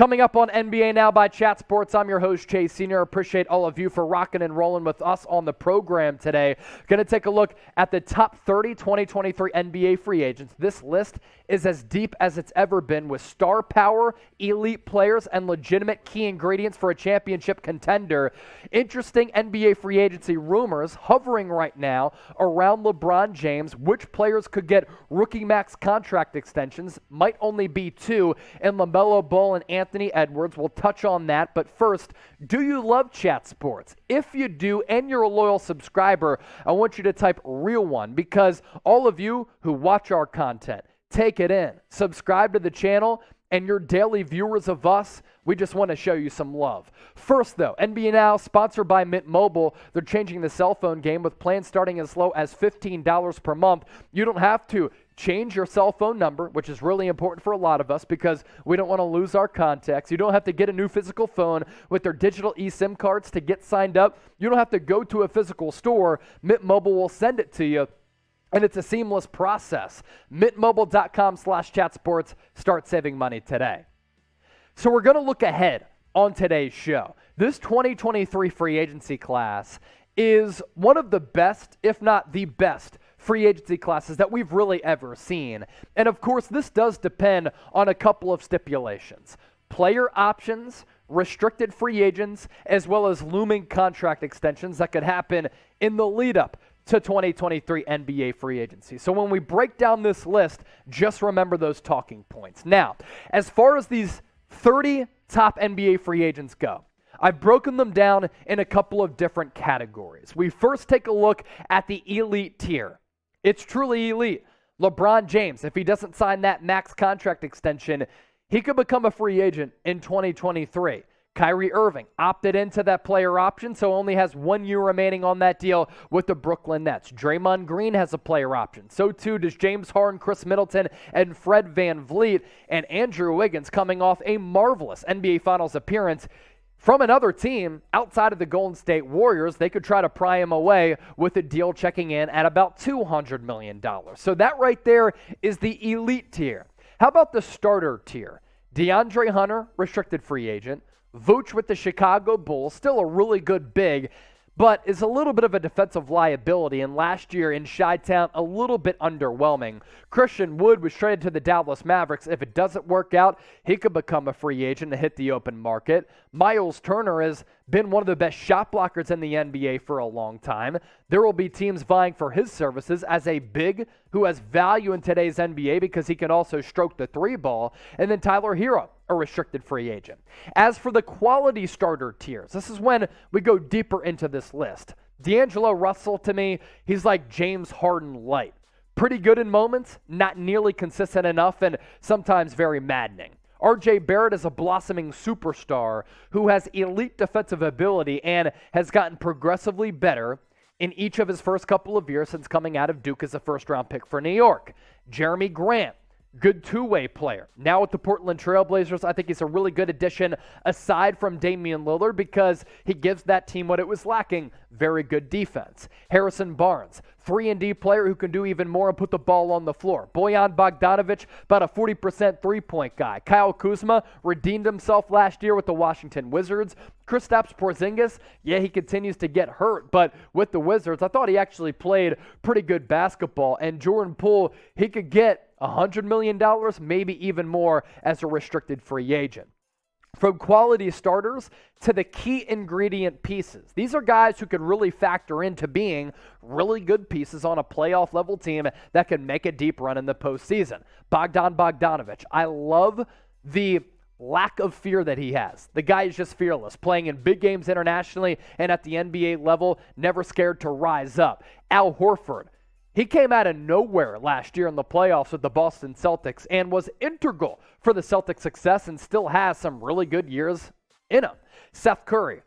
Coming up on NBA Now by Chat Sports, I'm your host, Chase Sr. Appreciate all of you for rocking and rolling with us on the program today. Going to take a look at the top 30 2023 NBA free agents. This list is as deep as it's ever been with star power, elite players, and legitimate key ingredients for a championship contender. Interesting NBA free agency rumors hovering right now around LeBron James. Which players could get rookie max contract extensions? Might only be two, and LaMelo Ball and Anthony Edwards. We'll touch on that, but first, do you love Chat Sports? If you do and you're a loyal subscriber, I want you to type real one, because all of you who watch our content, take it in, subscribe to the channel, and you're daily viewers of us, we just want to show you some love. First, though, NBA Now, sponsored by Mint Mobile. They're changing the cell phone game with plans starting as low as $15 per month. You don't have to change your cell phone number, which is really important for a lot of us because we don't want to lose our contacts. You don't have to get a new physical phone with their digital eSIM cards to get signed up. You don't have to go to a physical store. Mint Mobile will send it to you. And it's a seamless process. MintMobile.com/chatsports. Start saving money today. So we're going to look ahead on today's show. This 2023 free agency class is one of the best, if not the best, free agency classes that we've really ever seen. And of course, this does depend on a couple of stipulations. Player options, restricted free agents, as well as looming contract extensions that could happen in the lead up to 2023 NBA free agency. So when we break down this list, just remember those talking points. Now, as far as these 30 top NBA free agents go, I've broken them down in a couple of different categories. We first take a look at the elite tier. It's truly elite. LeBron James, if he doesn't sign that max contract extension, he could become a free agent in 2023. Kyrie Irving opted into that player option, so only has 1 year remaining on that deal with the Brooklyn Nets. Draymond Green has a player option. So too does James Harden, Khris Middleton, and Fred VanVleet. And Andrew Wiggins, coming off a marvelous NBA Finals appearance from another team outside of the Golden State Warriors. They could try to pry him away with a deal checking in at about $200 million. So that right there is the elite tier. How about the starter tier? DeAndre Hunter, restricted free agent. Vooch with the Chicago Bulls, still a really good big, but is a little bit of a defensive liability, and last year in Chi-Town, a little bit underwhelming. Christian Wood was traded to the Dallas Mavericks. If it doesn't work out, he could become a free agent to hit the open market. Miles Turner has been one of the best shot blockers in the NBA for a long time. There will be teams vying for his services as a big who has value in today's NBA because he can also stroke the three ball. And then Tyler Hero, a restricted free agent. As for the quality starter tiers, this is when we go deeper into this list. D'Angelo Russell, to me, he's like James Harden light. Pretty good in moments, not nearly consistent enough, and sometimes very maddening. R.J. Barrett is a blossoming superstar who has elite defensive ability and has gotten progressively better in each of his first couple of years since coming out of Duke as a first-round pick for New York. Jeremy Grant, good two-way player. Now with the Portland Trail Blazers, I think he's a really good addition aside from Damian Lillard because he gives that team what it was lacking, very good defense. Harrison Barnes, 3-and-D player who can do even more and put the ball on the floor. Bojan Bogdanovic, about a 40% three-point guy. Kyle Kuzma redeemed himself last year with the Washington Wizards. Kristaps Porzingis, yeah, he continues to get hurt, but with the Wizards, I thought he actually played pretty good basketball. And Jordan Poole, he could get $100 million, maybe even more as a restricted free agent. From quality starters to the key ingredient pieces. These are guys who can really factor into being really good pieces on a playoff level team that can make a deep run in the postseason. Bogdan Bogdanovic, I love the lack of fear that he has. The guy is just fearless, playing in big games internationally and at the NBA level, never scared to rise up. Al Horford, he came out of nowhere last year in the playoffs with the Boston Celtics and was integral for the Celtics' success and still has some really good years in him. Seth Curry,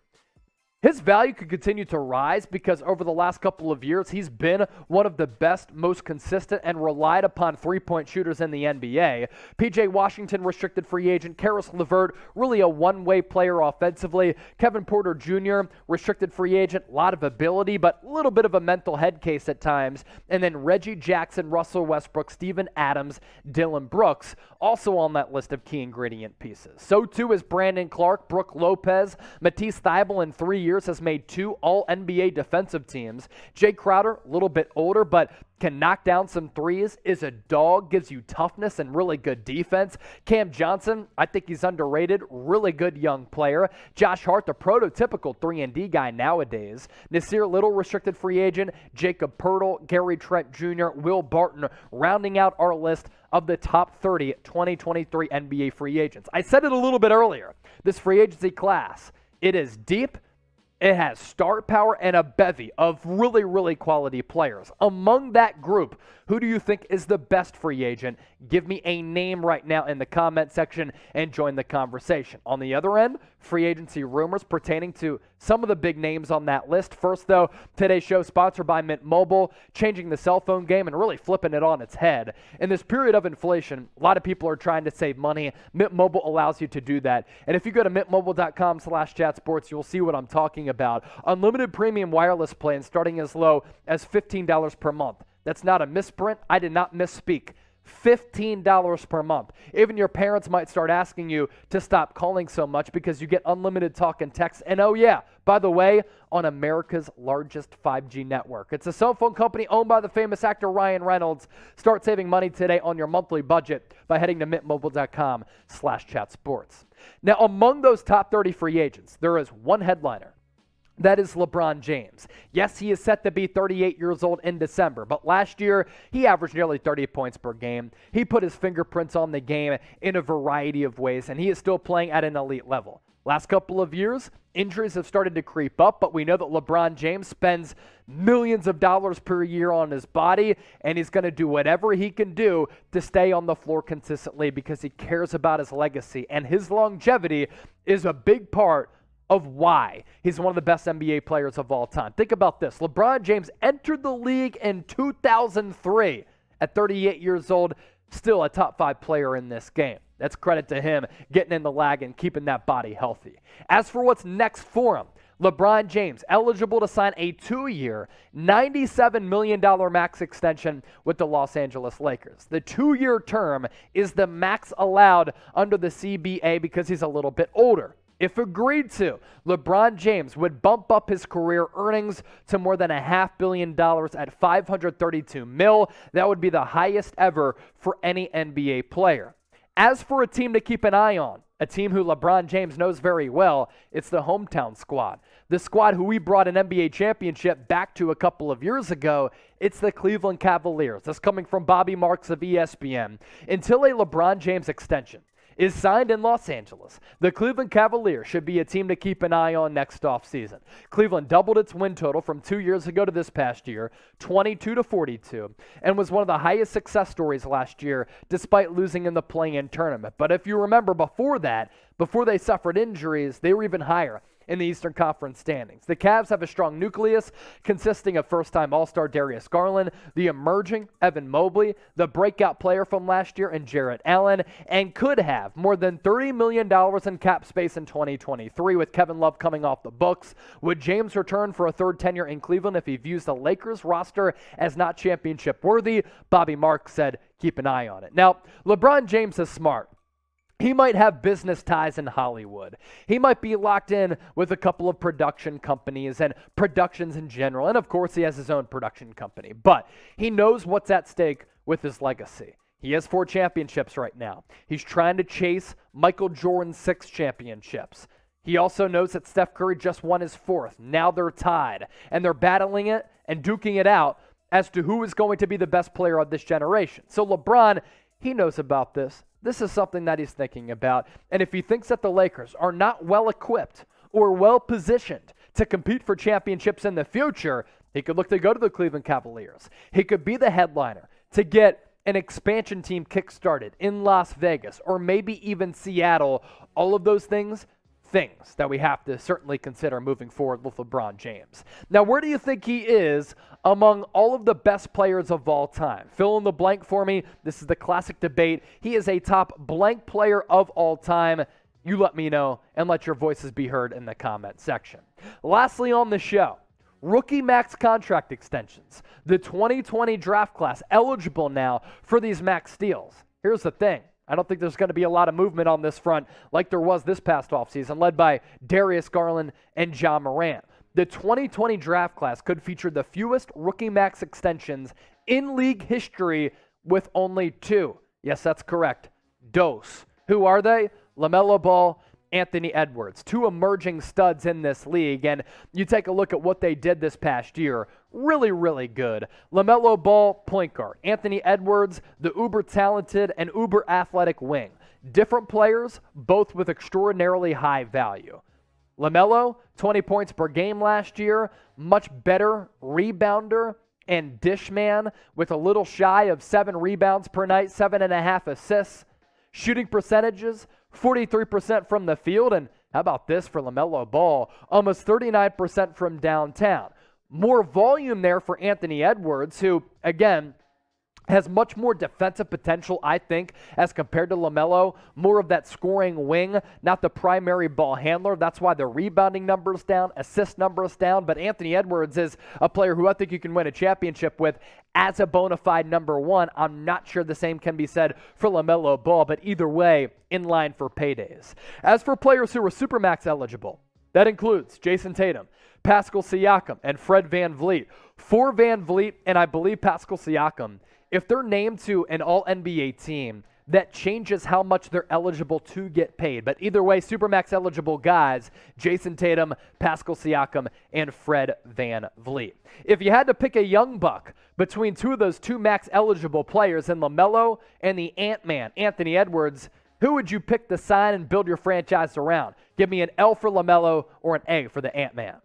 His value could continue to rise because over the last couple of years, he's been one of the best, most consistent, and relied upon three-point shooters in the NBA. P.J. Washington, restricted free agent. Karis LeVert, really a one-way player offensively. Kevin Porter Jr., restricted free agent, a lot of ability, but a little bit of a mental head case at times. And then Reggie Jackson, Russell Westbrook, Steven Adams, Dylan Brooks, also on that list of key ingredient pieces. So too is Brandon Clark, Brook Lopez, Matisse Thybulle in 3 years has made 2 All-NBA defensive teams. Jay Crowder, a little bit older, but can knock down some threes, is a dog, gives you toughness and really good defense. Cam Johnson, I think he's underrated, really good young player. Josh Hart, the prototypical 3-and-D guy nowadays. Nasir Little, restricted free agent. Jacob Poeltl, Gary Trent Jr., Will Barton, rounding out our list of the top 30 2023 NBA free agents. I said it a little bit earlier. This free agency class, it is deep. It has star power and a bevy of really, really quality players. Among that group, who do you think is the best free agent? Give me a name right now in the comment section and join the conversation. On the other end, free agency rumors pertaining to some of the big names on that list. First, though, today's show sponsored by Mint Mobile, changing the cell phone game and really flipping it on its head. In this period of inflation, a lot of people are trying to save money. Mint Mobile allows you to do that. And if you go to mintmobile.com/chatsports, you'll see what I'm talking about. Unlimited premium wireless plans starting as low as $15 per month. That's not a misprint. I did not misspeak. $15 per month. Even your parents might start asking you to stop calling so much because you get unlimited talk and text. And oh yeah, by the way, on America's largest 5G network. It's a cell phone company owned by the famous actor Ryan Reynolds. Start saving money today on your monthly budget by heading to mintmobile.com/chatsports. Now, among those top 30 free agents, there is one headliner. That is LeBron James. Yes, he is set to be 38 years old in December, but last year he averaged nearly 30 points per game. He put his fingerprints on the game in a variety of ways, and he is still playing at an elite level. Last couple of years, injuries have started to creep up, but we know that LeBron James spends millions of dollars per year on his body, and he's going to do whatever he can do to stay on the floor consistently because he cares about his legacy, and his longevity is a big part of why he's one of the best NBA players of all time. Think about this. LeBron James entered the league in 2003 at 38 years old, still a top 5 player in this game. That's credit to him getting in the lag and keeping that body healthy. As for what's next for him, LeBron James eligible to sign a 2-year, $97 million max extension with the Los Angeles Lakers. The 2-year term is the max allowed under the CBA because he's a little bit older. If agreed to, LeBron James would bump up his career earnings to more than $500 million at $532 million. That would be the highest ever for any NBA player. As for a team to keep an eye on, a team who LeBron James knows very well, it's the hometown squad. The squad who we brought an NBA championship back to a couple of years ago, it's the Cleveland Cavaliers. That's coming from Bobby Marks of ESPN. Until a LeBron James extension is signed in Los Angeles, the Cleveland Cavaliers should be a team to keep an eye on next offseason. Cleveland doubled its win total from 2 years ago to this past year, 22-42, and was one of the highest success stories last year despite losing in the play-in tournament. But if you remember before that, before they suffered injuries, they were even higher in the Eastern Conference standings. The Cavs have a strong nucleus consisting of first-time All-Star Darius Garland, the emerging Evan Mobley, the breakout player from last year in Jarrett Allen, and could have more than $30 million in cap space in 2023 with Kevin Love coming off the books. Would James return for a third tenure in Cleveland if he views the Lakers roster as not championship worthy? Bobby Marks said, keep an eye on it. Now, LeBron James is smart. He might have business ties in Hollywood. He might be locked in with a couple of production companies and productions in general. And of course, he has his own production company. But he knows what's at stake with his legacy. He has 4 championships right now. He's trying to chase Michael Jordan's 6 championships. He also knows that Steph Curry just won his 4th. Now they're tied. And they're battling it and duking it out as to who is going to be the best player of this generation. So LeBron, he knows about this. This is something that he's thinking about. And if he thinks that the Lakers are not well-equipped or well-positioned to compete for championships in the future, he could look to go to the Cleveland Cavaliers. He could be the headliner to get an expansion team kick-started in Las Vegas or maybe even Seattle. All of those things things that we have to certainly consider moving forward with LeBron James. Now, where do you think he is among all of the best players of all time? Fill in the blank for me. This is the classic debate. He is a top blank player of all time. You let me know and let your voices be heard in the comment section. Lastly on the show, rookie max contract extensions. The 2020 draft class eligible now for these max deals. Here's the thing. I don't think there's going to be a lot of movement on this front like there was this past offseason, led by Darius Garland and Ja Morant. The 2020 draft class could feature the fewest rookie max extensions in league history with only 2. Yes, that's correct. Dos. Who are they? LaMelo Ball, Anthony Edwards, 2 emerging studs in this league. And you take a look at what they did this past year. Really, really good. LaMelo Ball, point guard. Anthony Edwards, the uber-talented and uber-athletic wing. Different players, both with extraordinarily high value. LaMelo, 20 points per game last year. Much better rebounder and dish man with a little shy of 7 rebounds per night, 7.5 assists. Shooting percentages, 43% from the field. And how about this for LaMelo Ball? Almost 39% from downtown. More volume there for Anthony Edwards, who, again, has much more defensive potential, I think, as compared to LaMelo. More of that scoring wing, not the primary ball handler. That's why the rebounding number's down, assist number's down. But Anthony Edwards is a player who I think you can win a championship with as a bona fide number 1. I'm not sure the same can be said for LaMelo Ball, but either way, in line for paydays. As for players who are Supermax eligible, that includes Jason Tatum, Pascal Siakam, and Fred VanVleet. For VanVleet, and I believe Pascal Siakam, if they're named to an all-NBA team, that changes how much they're eligible to get paid. But either way, Supermax eligible guys, Jason Tatum, Pascal Siakam, and Fred VanVleet. If you had to pick a young buck between 2 of those 2 max eligible players in LaMelo and the Ant-Man, Anthony Edwards, who would you pick to sign and build your franchise around? Give me an L for LaMelo or an A for the Ant-Man.